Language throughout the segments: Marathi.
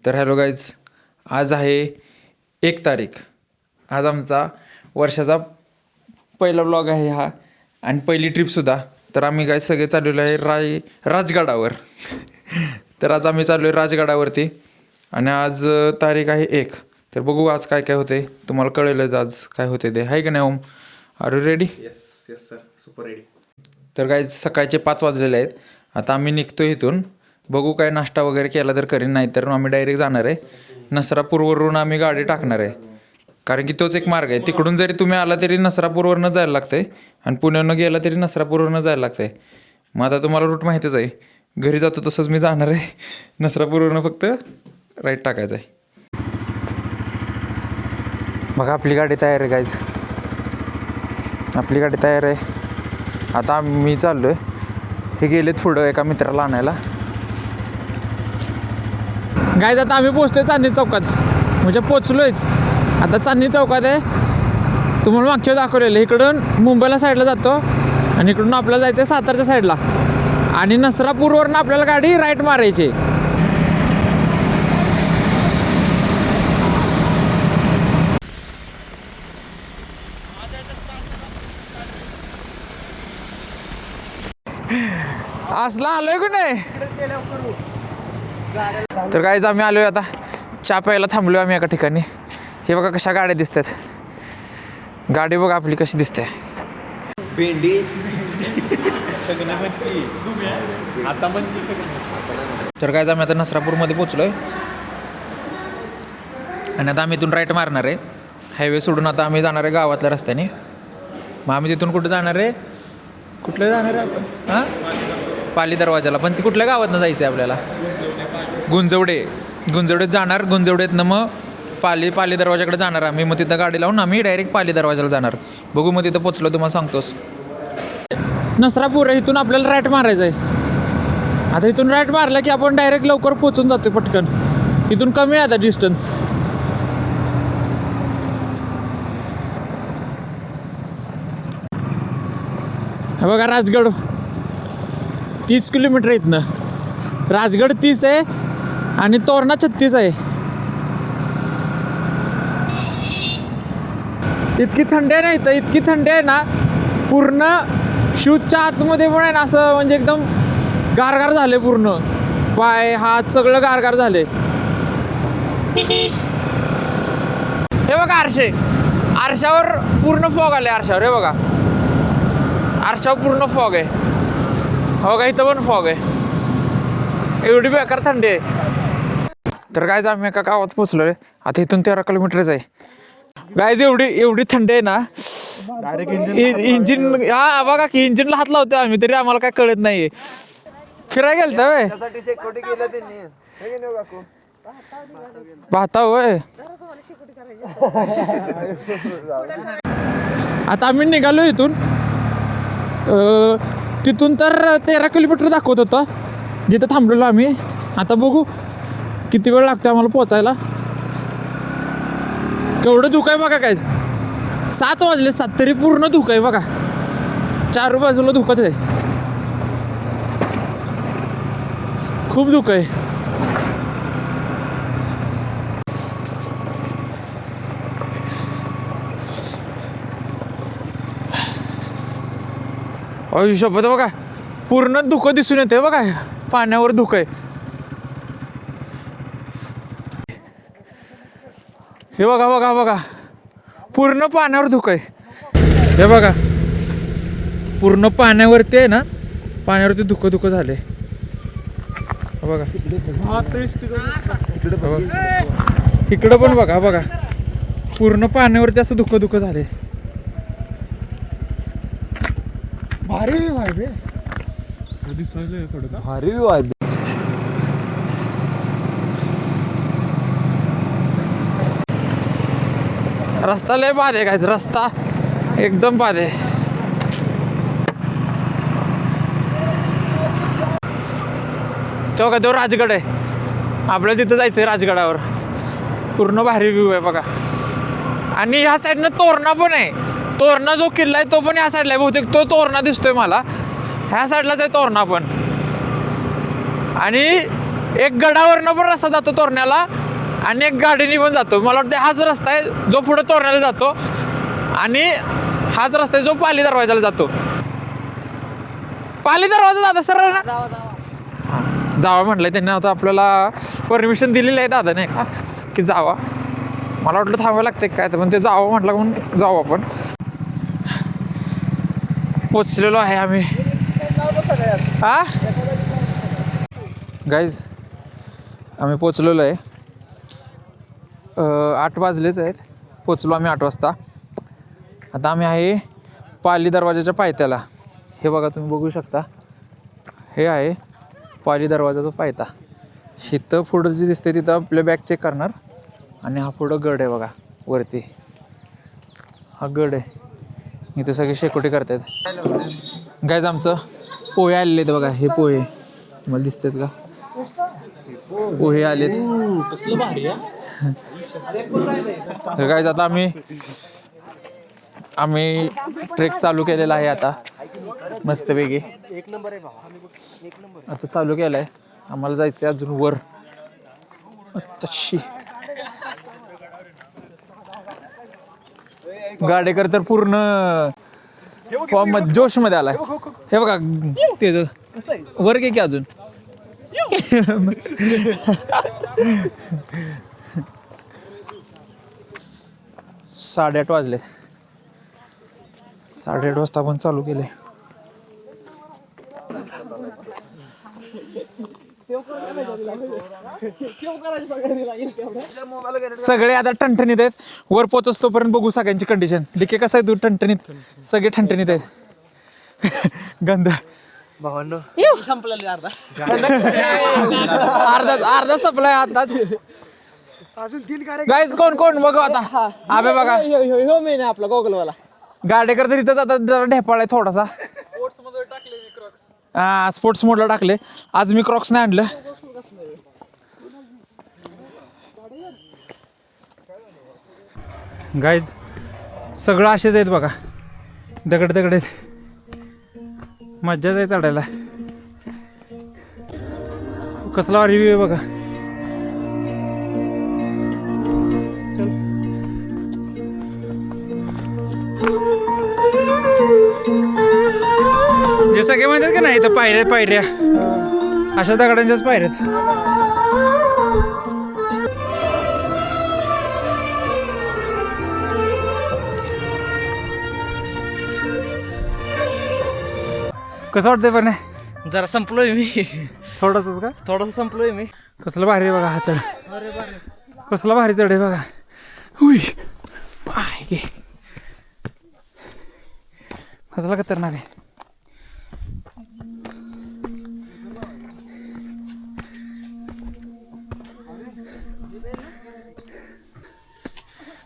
तर हॅलो गाईज, आज आहे 1 तारीख. आज आमचा वर्षाचा पहिला व्लॉग आहे हा आणि पहिली ट्रिपसुद्धा. तर आम्ही काय सगळे चाललेलो आहे राजगडावर. तर आज आम्ही चाललो आहे राजगडावरती आणि आज तारीख आहे 1. तर बघू आज काय काय होते, तुम्हाला कळेलच आज काय होते ते. आहे का नाही Om? Are you ready? Yes sir, super ready. तर काय सकाळचे 5 वाजलेले आहेत. आता आम्ही निघतो इथून. बघू काय नाश्ता वगैरे केला तर करीन, नाही तर आम्ही डायरेक्ट जाणार आहे नसरापूरवरून. आम्ही गाडी टाकणार आहे कारण की तोच एक मार्ग आहे. तिकडून जरी तुम्ही आला तरी नसरापूरवरनं जायला लागतं आहे आणि पुण्यानं गेला तरी नसरापूरवरनं जायला लागतं आहे. मग आता तुम्हाला रूट माहितीच आहे. घरी जातो तसंच मी जाणार आहे. नसरापूरवरनं फक्त राईट टाकायचं आहे. बघा आपली गाडी तयार आहे गाईज, आपली गाडी तयार आहे. आता मी चाललो आहे. हे गेलेत पुढं एका मित्राला आणायला. गाईज आता आम्ही पोचतोय चांदणी चौकात, म्हणजे पोचलोयच आता चांदणी चौकात आहे. तुम्हाला मागच्या दाखवलेलं इकडून मुंबईला साईडला जातो आणि इकडून आपल्याला जायचं आहे सातारच्या साईडला आणि नसरापूरवरनं आपल्याला गाडी राईट मारायची. असला आलोय की नाही. तर गाईज आम्ही आलोय आता चहा प्यायला थांबलोय आम्ही एका ठिकाणी. हे बघा कशा गाड्या दिसतात. गाडी बघा आपली कशी दिसते. भेंडी तर गाईज आम्ही आता नसरापूरमध्ये पोचलोय आणि आता आम्ही इथून राईट मारणार आहे. हायवे सोडून आता आम्ही जाणार आहे गावातल्या रस्त्याने. मग आम्ही तिथून कुठं जाणार आहे, कुठलं जाणार आहे आपण? हां, पाली दरवाजाला. पण ती कुठल्या गावातनं जायचं आहे आपल्याला? गुंजवडेत जाणार. गुंजवडेतनं मग पाली दरवाजाकडे जाणार आम्ही. मग तिथं गाडी लावून आम्ही डायरेक्ट पाली दरवाजाला जाणार. बघू मग तिथं पोचलो तुम्हाला सांगतोच. नसरापूर आहे, इथून आपल्याला राईट मारायचं आहे. आता इथून राईट मारलं की आपण डायरेक्ट लवकर पोचून जातो पटकन. इथून कमी आहे आता डिस्टन्स. हे बघा राजगड 30 किलोमीटर आहे इथनं. राजगड 30 आहे आणि तोरणा 36 आहे. इतकी थंडी आहे ना इथं, इतकी थंडी आहे ना, पूर्ण शूजच्या आतमध्ये पण आहे ना असं म्हणजे एकदम गारगार झाले. पूर्ण पाय हात सगळं गारगार झाले. हे बघा आरशावर पूर्ण फॉग आले. आरशावर हे बघा, आरशावर पूर्ण फॉग आहे. हो का, इथं पण फॉग आहे. एवढी बेकार थंडी आहे. तर काय आम्ही एका गावात पोचलो आहे. आता इथून 13 किलोमीटरच आहे. गायज एवढी थंडी आहे ना, इंजिन हा बघा की इंजिनला हात लावतो आम्ही तरी आम्हाला काय कळत नाहीये. फिरायला गेलता व्हय, पाहता होय. आता आम्ही निघालो इथून. तिथून तर 13 किलोमीटर दाखवत होतं जिथं थांबलेलो आम्ही. आता बघू किती वेळ लागतो आम्हाला पोचायला. केवढं धुकं आहे बघा. काय 7 वाजले, 7 तरी पूर्ण धुकं आहे बघा. 4 बाजूला धुकंच आहे, खूप धुकं आहे. हिशोबात बघा पूर्ण धुकं दिसून येते बघा. पाण्यावर धुकं आहे. हे बघा पूर्ण पाण्यावर धुकं आहे. हे बघा पूर्ण पाण्यावरती आहे ना, पाण्यावरती धुकं झाले. बघा इकडं पण बघा पूर्ण पाण्यावरती असं धुकं झाले. भारी वाईब आहे, भारी वाईब. रस्ता लय बाद आहे काय, रस्ता एकदम बाद आहे. तेव्हा तो राजगड आहे, आपल्याला तिथं जायचं आहे राजगडावर. पूर्ण भारी व्ह्यू आहे बघा. आणि ह्या साईडनं तोरणा पण आहे. तोरणा जो किल्ला आहे तो पण ह्या साईडला आहे. बहुतेक तो तोरणा दिसतोय मला. ह्या साईडलाच आहे तोरणा पण. आणि एक गडावरनं पण रस्ता जातो तोरण्याला आणि एक गाडीने पण जातो. मला वाटतं हाच रस्ता आहे जो पुढे तोरण्याला जातो आणि हाच रस्ता आहे जो पाली दरवाजाला जातो. पाली दरवाजा दादा सरळ ना जावा म्हटलंय त्यांनी. आता आपल्याला परमिशन दिलेली आहे दादा नाही का की जावा. मला वाटलं थांबावं लागतं काय तर पण ते जावं म्हटलं म्हणून जाऊ आपण. पोचलेलो आहे आम्ही. हा गाईज आम्ही पोचलेलो आहे. 8 वाजलेच आहेत. पोचलो आम्ही 8 वाजता. आता आम्ही आहे पाली दरवाजाच्या पायथ्याला. हे बघा तुम्ही बघू शकता. हे आहे पाली दरवाजाचा पायथा. इथं पुढं जे दिसते तिथं आपले बॅग चेक करणार आणि हा पुढं गड आहे बघा वरती. हा गड आहे. इथे सगळे शेकोटी करतात. गाईज आमचं पोहे आलेले आहेत बघा. हे पोहे मला दिसतात का? पोहे आलेत. कसलं भारी आहे. तर गाईज आता आम्ही ट्रेक चालू केलेला आहे आता मस्तपैकी. आता चालू केलं आहे. आम्हाला जायचं आहे अजून वर. तशी गाडेकर तर पूर्ण फॉर्म जोश मध्ये आलाय. हे बघा ते वर की अजून 8:30 वाजलेत. 8:30 वाजता आपण चालू केलंय. सगळे आता ठणठणीत आहेत. वर पोचस तोपर्यंत बघू सगळ्यांची कंडिशन. लिके कसं आहे तू ठणठणीत. सगळे ठणठणीत आहेत. गंध भावांनो संपलेलं अर्धा संपलाय आताच. अजून 3 गाईज कोण बघू आता. आबे बघा हो मेन आपला गोगलवाला. गाडेकर तर इथंच आता जरा ढेपाळ आहे थोडासा. हा स्पोर्ट्स मोडला टाकले. आज मी क्रॉक्स नाही आणलं. गाईज सगळं असेच आहेत बघा. दगड आहेत. मज्जाच आहे चढायला. कसला रिव्ह्यू आहे बघा. जे सगळे म्हणतात का नाही इथं पायऱ्या अशा दगडांच्याच पायऱ्यात. कसं वाटतंय पण जरा संपलोय मी. थोडंसंच का? थोडंसं संपलोय मी. कसलं भारी आहे बघा हा चढ. कसला भारी चढ आहे बघा. हुई कसला खतरनाक आहे.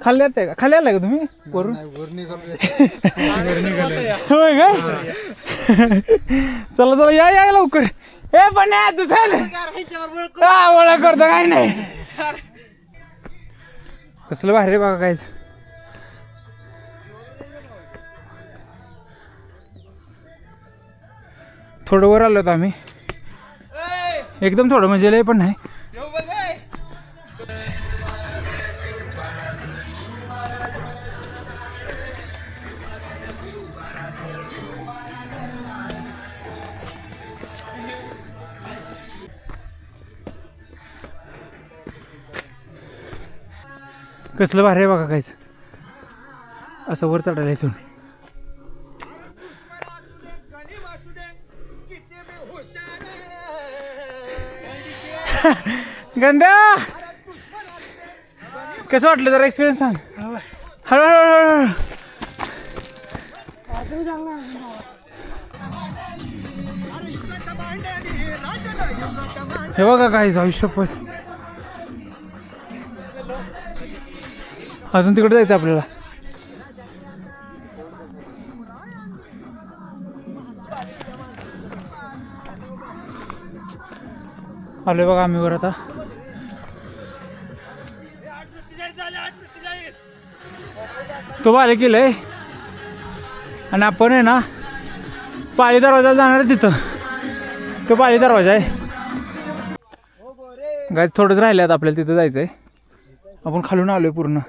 खाली येते का? खाली आलाय का तुम्ही वरून? होय काय? चला या लवकर. हे पण ओळख करतो काय नाही. कसलं भारी बघा काय. थोडं वर आलो होतो आम्ही. एकदम थोडं म्हणजे लय पण नाही. कसलं भारी आहे बघा काहीच. असं वर चढायला इथून. गंधा कसं वाटलं जरा एक्सपिरियन्स सांग. हळूहळू हे बघा काहीच आयुष्यपत. अजून तिकडे जायचं आपल्याला. आलोय बघा आम्ही वर आता. तो बाले केलंय आणि आपण आहे ना पाली दरवाजाला जाणार आहे. तिथं तो पाली दरवाजा आहे. गाईज थोडंच राहिलं आता आपल्याला तिथं जायचं आहे. आपण खालून आलोय पूर्ण.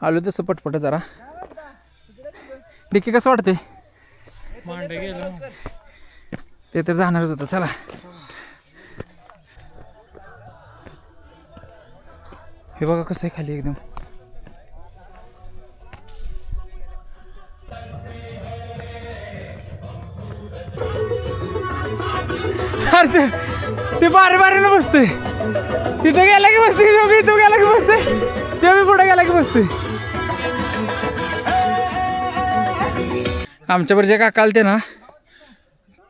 आलो तसं पटपट जरा. डिक्की कसं वाटते? ते तर जाणारच होतं. चला हे बघा कसं आहे खाली एकदम. अरे ते बारे बारेनं बसते. तिथं गेला की बसते, इथं गेला की बसते, ते मी पुढे गेला की बसते. आमच्यावर जे काका आलते ना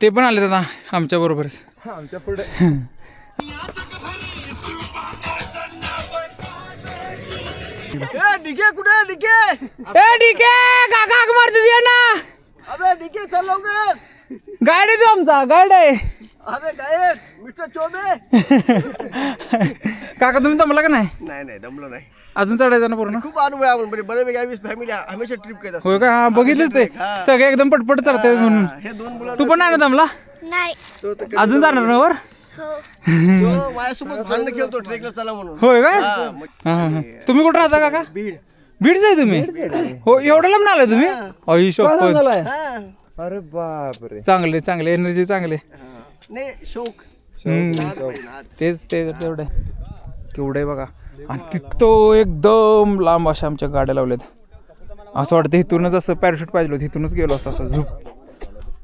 ते पण आले ना आमच्या बरोबरच. आमच्या पुढे डिके कुठे डिके? ए डीके काका हाक मारते दिया ना. अबे डिके चल लवकर. गाईड आहे तो आमचा गाईड आहे. अबे गायब मिस्टर चोबे. काका तुम्ही दमला का नाही? नाही दमलो नाही. अजून चढायचं ना पूर्ण? खूप अनुभव आहे आपण बरेपैकी आम्ही फॅमिली हमेशा ट्रिप करत असतो. होय का? हा बघितलंच ते सगळे एकदम पटपट चढते म्हणून. हे दोन मुलं तू पण नाही ना दमला? नाही. अजून जाणार ना वर? तो माझ्यासोबत भांडण खेळतो ट्रेकला चला म्हणून. होय काय? हा, मग हा, हा. तुम्ही कुठं राहता काका? बीड. बीडच आहे तुम्ही? हो एवढं लांब आलाय तुम्ही? आई शपथ. हा. अरे बापरे. चांगले चांगले एनर्जी चांगले. नाही शौक. तेच ते तेवढं केवढं आहे बघा. आणि तिथं एकदम लांब अशा आमच्या गाड्या लावल्यात. असं वाटतं इथूनच असं पॅराशूट पाहिजे होतं, इथूनच गेलो असतं असं झुप.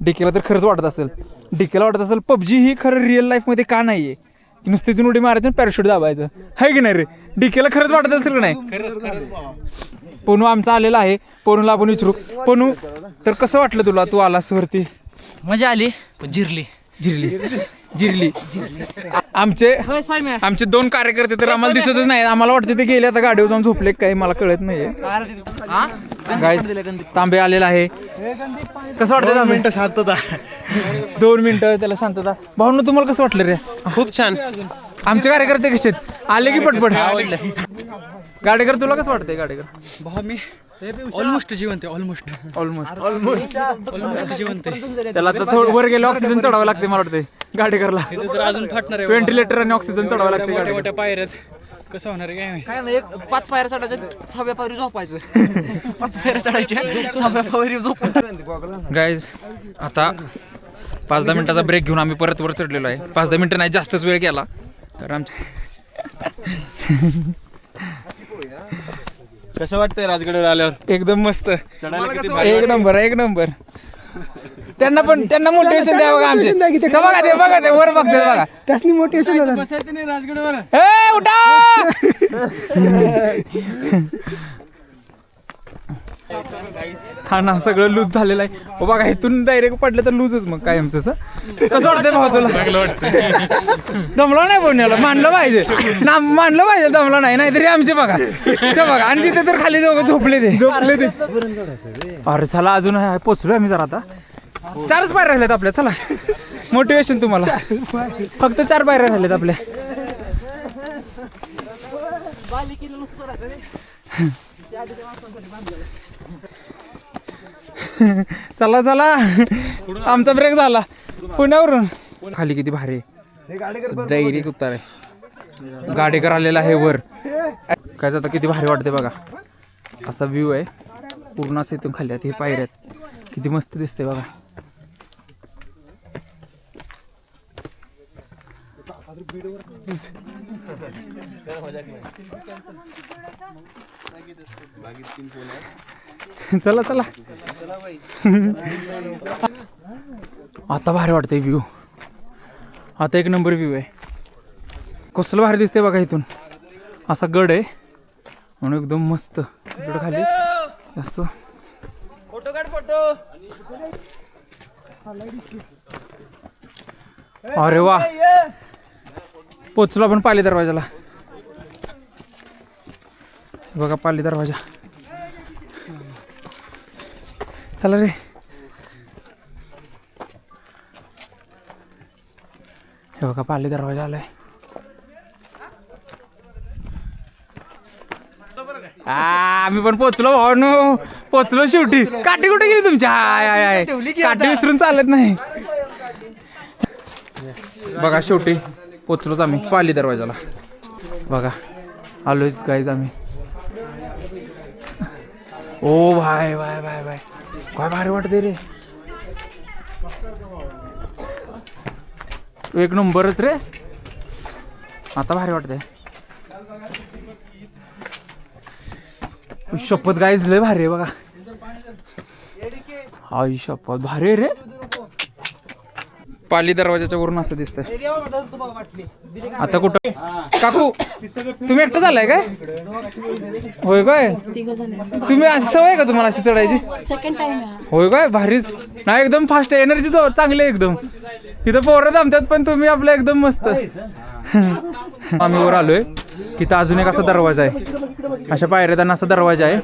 डिकेला तर खरंच वाटत असेल, डिकेला वाटत असेल पबजी ही खरं रिअल लाईफमध्ये का नाही आहे की नुसतं इथून उडी मारायचं आणि पॅराशूट दाबायचं आहे की नाही रे? डिकेला खरंच वाटत असेल का नाही? पनू आमचा आलेला आहे, पनूला आपण विचारू. पनू तर कसं वाटलं तुला? तू आलास वरती? मजा आली पण जिरली. जिरली आमचे दोन कार्यकर्ते तर आम्हाला दिसतच नाही. आम्हाला वाटते ते गेले आता गाडीवर जाऊन झोपले काही मला कळत नाहीये. तांबे आलेला आहे. कसं वाटतं? 2 मिनिटं शांतता. 2 मिनिटं त्याला शांतता. भाऊंना तुम्हाला कसं वाटलं रे? खूप छान. आमचे कार्यकर्ते कसे आहेत? आले की पटपट. गाडेकर तुला कसं वाटतंय? गाडेकर भाऊ मी ऑलमोस्ट जिवंत आहे. ऑलमोस्ट जिवंत आहे. त्याला आता थोडं वर गेलं ऑक्सिजन चढावं लागते मला वाटते गाडेकरला. तर अजून फाटणार आहे. व्हेंटिलेटर आणि ऑक्सिजन चढावं लागते मोठ्या गाडेकर. मोठ्या पायऱ्यात कसं होणार आहे काय माहिती. काय नाही 5 पायऱ्या चढायच्या 6व्या पायरी झोपायचं. 5 पायऱ्या चढायच्या 6व्या पायरी झोपायचं. गाईज आता 5-10 मिनिटाचा ब्रेक घेऊन आम्ही परत वर चढलेलो आहे. 5-10 मिनिटं नाही जास्तच वेळ गेला कारण आमच्या. कसं वाटतंय राजगडवर आल्यावर? एकदम मस्त. चढायला किती एक नंबर एक नंबर. त्यांना मोटिवेशन द्या बघा आमचे. बघा ते वर बघते बघा. त्यासनी मोटिवेशन बसायचं नाही राजगडवर. ए उठा. हा ना सगळं लूज झालेलं आहे. हो बघा इथून डायरेक्ट पडलं तर लूजच मग काय आमचं. कसं वाटतंय भाऊ तुला? चांगलं वाटतं. दमला नाही पुण्याला मानलं पाहिजे ना, मानलं पाहिजे. दमला नाही नाहीतरी आमचे बघा ते बघा. आणि तिथे तर खाली दोघं झोपले ते. अरे चला अजून पोचलोय आम्ही जरा. आता 4च पायऱ्या राहिल्यात आपल्या. चला मोटिवेशन तुम्हाला. फक्त 4 पायऱ्या राहिल्यात आपल्या. चला चला आमचा ब्रेक झाला पुण्यावरून. खाली किती भारी डायरेक्ट उतार आहे. गाडेकर आलेला आहे वर. काय जातं किती भारी वाटते बघा. असा व्ह्यू आहे पूर्ण असं इथून खाली. हे पायऱ्यात किती मस्त दिसते बघा. चला चला आता भारी वाटतंय व्ह्यू. आता एक नंबर व्ह्यू आहे. कसलं भारी दिसते बघा इथून. असा गड आहे म्हणून एकदम मस्त. इकडं खाली असं फोटो काढ फोटो. अरे वा पोचलो आपण पाली दरवाजाला. बघा पाली दरवाजा. चला रे. हे बघा पाली दरवाजा आलाय. आम्ही पण पोचलो भावानो. पोचलो शेवटी. काठी कुठे गेली तुमच्या? हाय काठी विसरून चालत नाही. बघा शेवटी पोचलोच आम्ही पाली दरवाजाला. बघा आलोच गाईज आम्ही. ओ भाय भाय भाय भाय काय भारी वाटते रे. एक नंबरच रे. आता भारी वाटते. शपथ गाईज लय भारी आहे बघा. आई शपथ भारी आहे रे. पाली दरवाजाच्या वरून असं दिसतंय. आता कुठं काकू तुम्ही एकटं झालाय काय? होय काय? तुम्ही अशी सवय का तुम्हाला अशी चढायची? सेकंड टाइम होय काय? भारीच नाही एकदम फास्ट एनर्जी चांगली एकदम. इथं पोरं थांबतात पण तुम्ही आपलं एकदम मस्त. आम्ही वर आलोय. तिथं अजून एक असा दरवाजा आहे. अशा पायऱ्यांना असा दरवाजा आहे.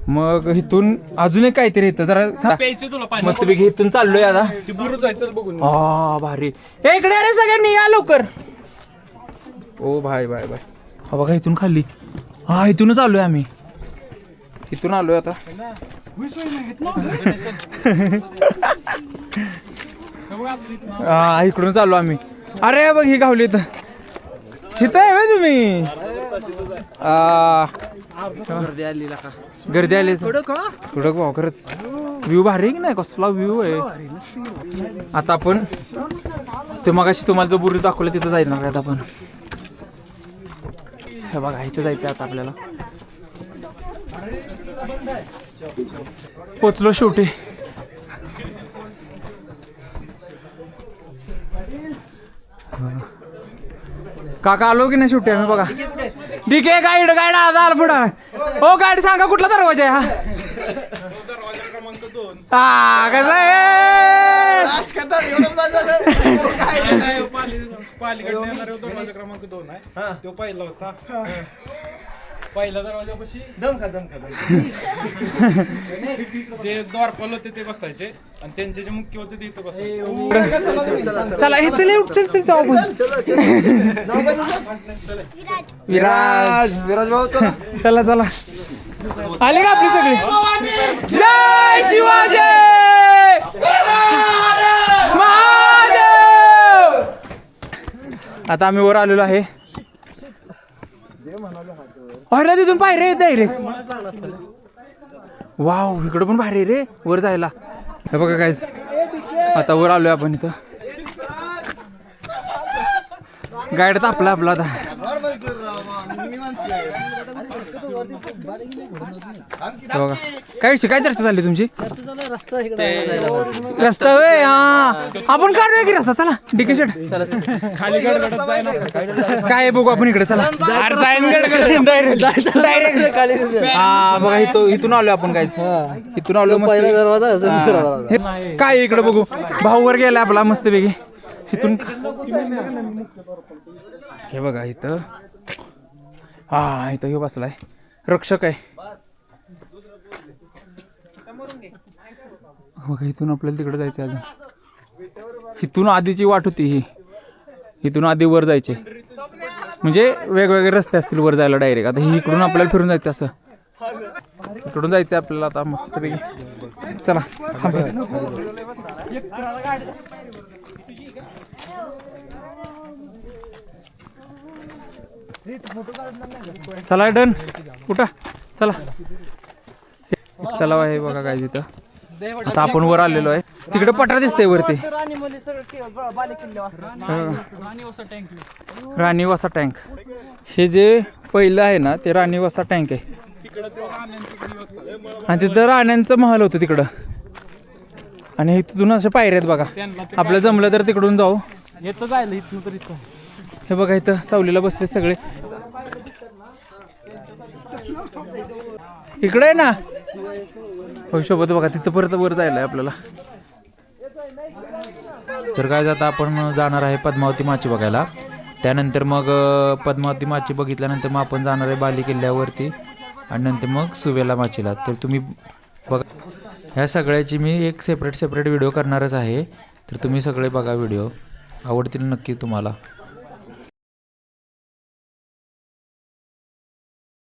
मग इथून अजून एक काहीतरी इथं जरा मस्तपैकी इथून चाललोय आता. हा भारी. इकडे अरे सगळ्यांनी या लवकर. ओ भाई भाई भाई हा बघा इथून खाली. हा इथूनच आलोय आम्ही. इथून आलोय आता. हा इकडूनच आलो आम्ही. अरे बघ ही गावली इथं. इथं आहे व्हय तुम्ही? गर्दी आली थोडं भाऊ. खरंच व्ह्यू भारी की नाही? कसला व्ह्यू आहे. आता आपण ते मगाशी तुम्हाला जो बुरी दाखवला तिथं जाणार आहे आपण. हे बघा इथं जायचं आता आपल्याला. पोचलो शेवटी. काका आलो की नाही शेवटी आम्ही बघा. ठीक आहे गाईड गाईड आला पुढं. हो गाईड सांगा कुठला दरवाजा आहे हा? हा कसं आहे? दरवाजा क्रमांक 2 आहे. तो पहिला होता. पहिला दरवाजापाशी जे द्वारपाल होते ते बसायचे आणि त्यांचे जे मुख्य होते ते इथं बसायचे. चला हे चल चल चल जाऊ आपण. विराज विराज भाऊ चला. चला चला आले का आपली सगळी. जय शिवाजी महादेव. आता आम्ही वर आलेलो आहे. अरे तिथून पायऱ्या येत डायरेक्ट. वाव इकडं पण भारी रे वर जायला. हे बघा काय आता वर आलोय आपण इथं. गाईड तर आपला आपला आता. बघा काय काय चर्चा झाली तुमची? रस्ता होय. हा आपण काढूया की रस्ता. चला डीके शेट काय बघू आपण इकडे. चला डायरेक्ट. हा बघा इथून आलो आपण. काय इथून आलो मस्त. काय इकडे बघू. भाऊ वर गेला आपला मस्त पैकी. इथून हे बघा इथं. हा इथं हे बसलाय रक्षक आहे बघा. इथून आपल्याला तिकडे जायचं अजून. इथून आधीची वाट होती ही. इथून आधी वर जायचे म्हणजे वेगवेगळे रस्ते असतील वर जायला डायरेक्ट. आता ही इकडून आपल्याला फिरून जायचं असं. इकडून जायचं आपल्याला आता मस्तपैकी. चला चला डन कुठं. चला तलाव आहे बघा काय तिथं. आता आपण वर आलेलो आहे. तिकडे पटरा दिसतंय वरती. राणीवासा टँक. हे जे पहिलं आहे ना ते राणीवासा टँक आहे. आणि तिथं राण्यांचं महल होतं तिकडं. आणि तिथून अशा पायऱ्या आहेत बघा. आपलं जमलं तर तिकडून जाऊ. येतं जायला इथून तर इथं. हे बघा इथं सावलीला बसले सगळे. इकडे आहे ना हो सोबत बघा. तिथं परत वर जायला आहे आपल्याला. तर काय आता आपण जाणार आहे पद्मावती माची बघायला. त्यानंतर मग पद्मावती माची बघितल्यानंतर मग आपण जाणार आहे बाली किल्ल्यावरती आणि नंतर मग सुवेला माचीला. तर तुम्ही बघा ह्या सगळ्याची मी एक सेपरेट व्हिडिओ करणारच आहे. तर तुम्ही सगळे बघा व्हिडिओ. आवडतील नक्की तुम्हाला.